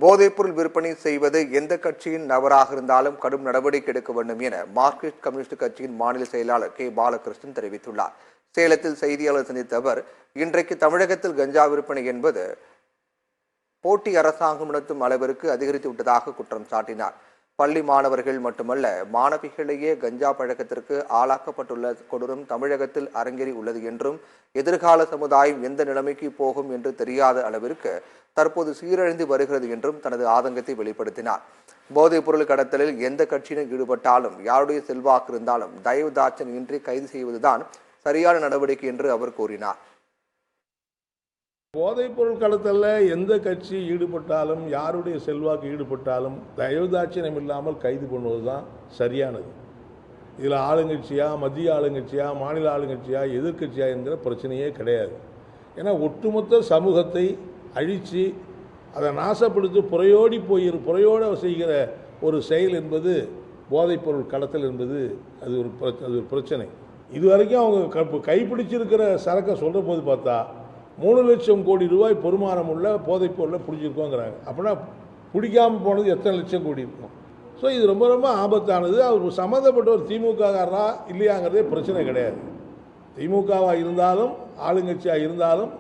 போதைப்பொருள் விற்பனை செய்வது எந்த கட்சியின் நபராக இருந்தாலும் கடும் நடவடிக்கை எடுக்க வேண்டும் என மார்க்சிஸ்ட் கம்யூனிஸ்ட் கட்சியின் மாநில செயலாளர் கே பாலகிருஷ்ணன் தெரிவித்துள்ளார். சேலத்தில் செய்தியாளர் சந்தித்த அவர், இன்றைக்கு தமிழகத்தில் கஞ்சா விற்பனை என்பது போட்டி அரசாங்கம் நடத்தும் அளவிற்கு அதிகரித்து விட்டதாக குற்றம் சாட்டினார். பள்ளி மாணவர்கள் மட்டுமல்ல, மாணவிகளையே கஞ்சா பழக்கத்திற்கு ஆளாக்கப்பட்டுள்ள கொடூரம் தமிழகத்தில் அரங்கேறி உள்ளது என்றும், எதிர்கால சமுதாயம் எந்த நிலைமைக்கு போகும் என்று தெரியாத அளவிற்கு தற்போது சீரழிந்து வருகிறது என்றும் தனது ஆதங்கத்தை வெளிப்படுத்தினார். போதைப் பொருள் கடத்தலில் எந்த கட்சியினர் ஈடுபட்டாலும், யாருடைய செல்வாக்கு இருந்தாலும் தயவு தாட்சன் இன்றி கைது செய்வதுதான் சரியான நடவடிக்கை என்று அவர் கூறினார். போதைப் பொருள் கடத்தலில் எந்த கட்சி ஈடுபட்டாலும், யாருடைய செல்வாக்கு ஈடுபட்டாலும் தயவுதாட்சியம் இல்லாமல் கைது பண்ணுவது தான் சரியானது. இதில் ஆளுங்கட்சியா, மத்திய ஆளுங்கட்சியா, மாநில ஆளுங்கட்சியா, எதிர்கட்சியா என்கிற பிரச்சனையே கிடையாது. ஏன்னா ஒட்டுமொத்த சமூகத்தை அழித்து அதை நாசப்படுத்தி புறையோடு செய்கிற ஒரு செயல் என்பது போதைப் பொருள் கடத்தல் என்பது அது ஒரு பிரச்சனை. இதுவரைக்கும் அவங்க கைப்பிடிச்சிருக்கிற சரக்கை சொல்கிற போது பார்த்தா 3 லட்சம் கோடி ரூபாய் பெருமானம் உள்ள போதைப் பொருளை பிடிச்சிருக்கோங்கிறாங்க. அப்படின்னா பிடிக்காமல் போனது எத்தனை லட்சம் கோடி இருக்கும். ஸோ இது ரொம்ப ரொம்ப ஆபத்தானது. அவர் சம்மந்தப்பட்ட ஒரு திமுககாரா இல்லையாங்கிறதே பிரச்சனை கிடையாது. திமுகவாக இருந்தாலும் ஆளுங்கட்சியாக இருந்தாலும்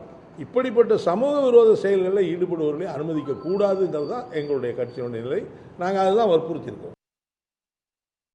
இப்படிப்பட்ட சமூக விரோத செயல்களில் ஈடுபடுவர்களை அனுமதிக்கக்கூடாதுங்கிறது தான் எங்களுடைய கட்சியினுடைய நிலை. நாங்கள் அதுதான் வற்புறுத்தியிருக்கோம்.